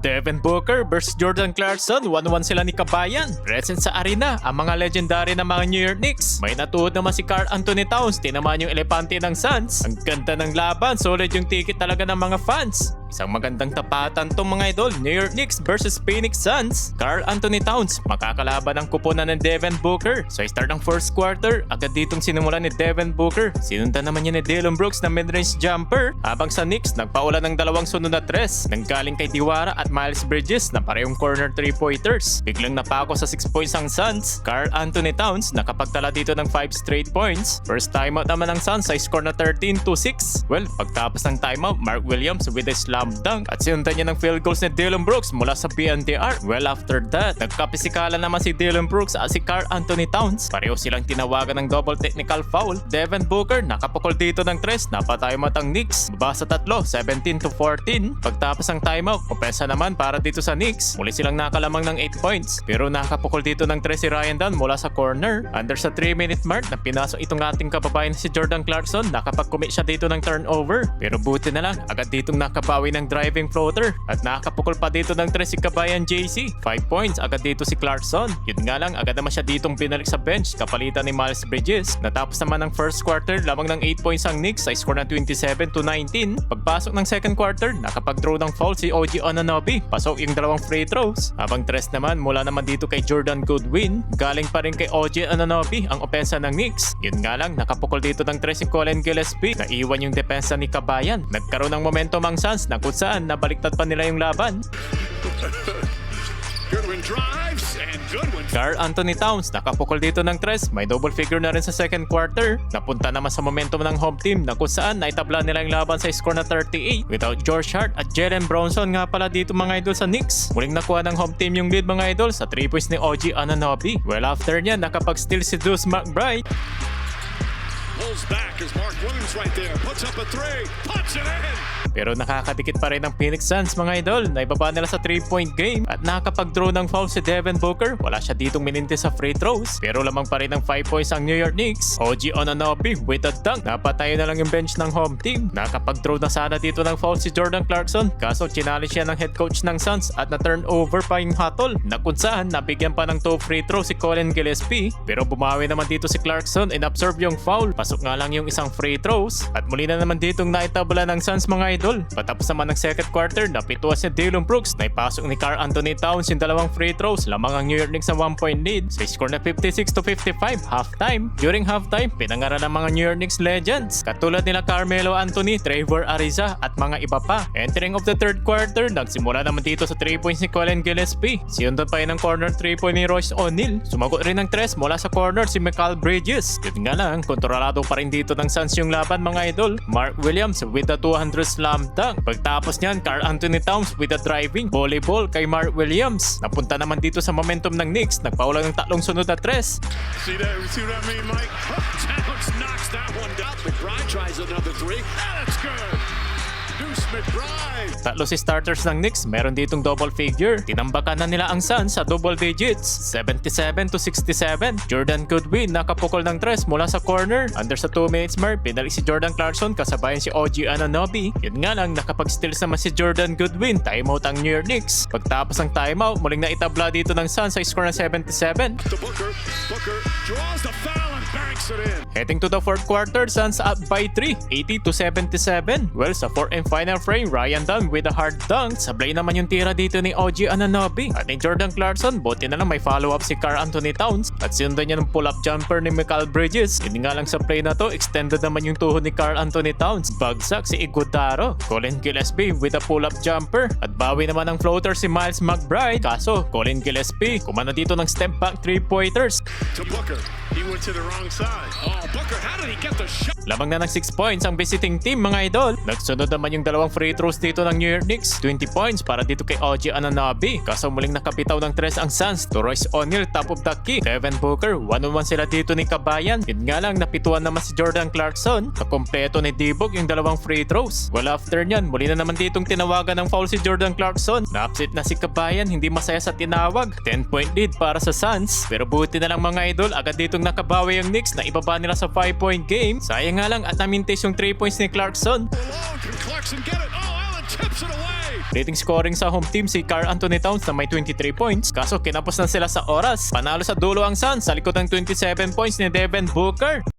Devin Booker vs Jordan Clarkson, 1-1 sila ni Kabayan. Present sa arena ang mga legendary na mga New York Knicks. May natuod naman si Karl Anthony Towns, tinamaan yung elepante ng Suns. Ang ganda ng laban, solid yung ticket talaga ng mga fans. Isang magandang tapatan tong mga idol, New York Knicks versus Phoenix Suns. Karl Anthony Towns, makakalaban ang kuponan ng Devin Booker. Sa start ng first quarter, agad ditong sinumulan ni Devin Booker. Sinundan naman niya ni Dillon Brooks na mid-range jumper. Habang sa Knicks, nagpaulan ng dalawang sunod na tres. Nanggaling kay Diwara at Miles Bridges na parehong corner 3-pointers. Biglang napako sa 6 points ang Suns. Karl Anthony Towns nakapagtala dito ng 5 straight points. First timeout naman ng Suns ay score na 13-6. Well, pagtapos ng timeout, Mark Williams with a slam dunk at sinundan niya ng field goals ni Dillon Brooks mula sa BNTR. Well, after that, nagkapisikalan naman si Dillon Brooks at si Karl Anthony Towns. Pareho silang tinawagan ng double technical foul. Devin Booker nakapukol dito ng 3, napatimeout ang Knicks. Baba sa 3, 17-14. Pagtapos ng timeout, opensa naman para dito sa Knicks. Muli silang nakalamang ng 8 points. Pero nakapukol dito ng 3 si Ryan Dunn mula sa corner. Under sa 3-minute mark na pinasok itong ating kababayan si Jordan Clarkson. Nakapag-commit siya dito ng turnover. Pero buti na lang, agad ditong nakabawi ng driving floater. At nakapukol pa dito ng 3 si kabayan JC. 5 points agad dito si Clarkson. Yun nga lang, agad naman siya ditong binalik sa bench kapalitan ni Miles Bridges. Natapos naman ng first quarter, lamang ng 8 points ang Knicks ay score na 27-19. Pagpasok ng second quarter, nakapag-draw ng foul si OG Anunoby. Pasok yung dalawang free throws. Habang tres naman, mula naman dito kay Jordan Goodwin. Galing pa rin kay OG Anunoby ang opensa ng Knicks. Yun nga lang, nakapukol dito ng 3 si Colin Gillespie. Naiwan yung depensa ni Kabayan. Nagkaroon ng momentum ang Suns na kung saan nabaliktad pa nila yung laban. Goodwin drives and Goodwin. Karl Anthony Towns nakapukol dito ng 3, may double figure na rin sa second quarter. Napunta naman sa momentum ng home team na kung saan naitabla nila yung laban sa score na 38 without George Hart at Jalen Brownson nga pala dito mga idol sa Knicks. Muling nakuha ng home team yung lead mga idol sa 3 points ni OG Anunoby. Well, after niya nakapag-steal si Deuce McBride. Pulls back as Mark Williams right there. Puts up a 3. Puts it in. Pero nakakadikit pa rin ang Phoenix Suns mga idol. Naibaba nila sa 3-point game at nakakapag-draw ng foul si Devin Booker. Wala siya ditong mininte sa free throws. Pero lamang pa rin ng 5 points ang New York Knicks. OG Anunoby with a dunk. Napatayo na lang yung bench ng home team. Nakapag-draw na sana dito ng foul si Jordan Clarkson. Kaso challenge siya ng head coach ng Suns at na-turnover pa yung hatol. Na kung saan nabigyan pa ng 2 free throws si Colin Gillespie. Pero bumawi naman dito si Clarkson and absorb yung foul. Pasok nga lang yung isang free throws. At muli na naman ditong naitabla ng Suns mga idol. Patapos naman ng second quarter, napituwa si Dillon Brooks. Naipasok ni Karl Anthony Towns yung dalawang free throws. Lamang ang New York Knicks sa 1-point lead. So score na 56-55 halftime. During halftime, pinangaral ng mga New York Knicks legends. Katulad nila Carmelo Anthony, Trevor Ariza at mga iba pa. Entering of the third quarter, nagsimula naman dito sa 3 points ni Colin Gillespie. Sinundan pa yun ng corner 3-point ni Royce O'Neal. Sumagot rin ng 3 mula sa corner si Mikal Bridges. Yun nga lang, kontrolado pa rin dito ng Suns yung laban mga idol. Mark Williams with the 200 slam dunk. Pagtapos niyan, Karl Anthony Towns with a driving volleyball kay Mark Williams. Napunta naman dito sa momentum ng Knicks. Nagpaula ng 3 sunod na 3. See what I mean, Mike? Towns knocks that one down. McBride tries another 3. That's good. Deuce McBride. 3 si starters ng Knicks, meron ditong double figure. Tinambakan na nila ang Suns sa double digits, 77-67. Jordan Goodwin nakapukol ng 3 mula sa corner. Under sa 2 minutes mark, pinalik si Jordan Clarkson kasabayan si OG Anunoby. Yun nga lang, nakapag-steals naman si Jordan Goodwin. Timeout ang New York Knicks. Pagtapos ng timeout, muling naitabla dito ng Suns sa score na 77. To Booker. Booker draws the foul and banks it in. Heading to the fourth quarter, Suns up by 3, 80-77. Well, sa fourth and final frame, Ryan Dunn with a hard dunk. Sablay naman yung tira dito ni OG Anunoby at ni Jordan Clarkson. Buti na lang may follow-up si Karl Anthony Towns at sinundan niya ng pull-up jumper ni Mikal Bridges. Hindi nga lang sa play na to, extended naman yung tuhod ni Karl Anthony Towns. Bagsak si Iguodaro. Colin Gillespie with a pull-up jumper at bawi naman ng floater si Miles McBride. Kaso, Colin Gillespie kumana dito ng step back 3-pointers. To Booker. He went to the wrong side. Oh, Booker, how did he get the shot? Lamang na ng 6 points ang visiting team mga idol. Nagsunod naman yung dalawang free throws dito ng New York Knicks. 20 points para dito kay OG Anunoby. Kaso muling nakapitaw ng 3 ang Suns to Royce O'Neal top of the key. Devin Booker, 1-on-1 sila dito ni Kabayan. Yun nga lang, napituan naman si Jordan Clarkson. Nakompleto ni Dibog yung dalawang free throws. Well, after nyan, muli na naman ditong tinawagan ng foul si Jordan Clarkson. Na-upset na si Kabayan, hindi masaya sa tinawag. 10-point lead para sa Suns. Pero buti na lang mga idol, agad ditong nakabawi ang Knicks na ibaba nila sa 5-point game. Sayang nga lang at namintis yung 3 points ni Clarkson. Alone, can Clarkson get it? Oh, Allen tips it away. Leading scoring sa home team si Karl Anthony Towns na may 23 points. Kaso kinapos na sila sa oras. Panalo sa dulo ang Suns sa likod ng 27 points ni Devin Booker.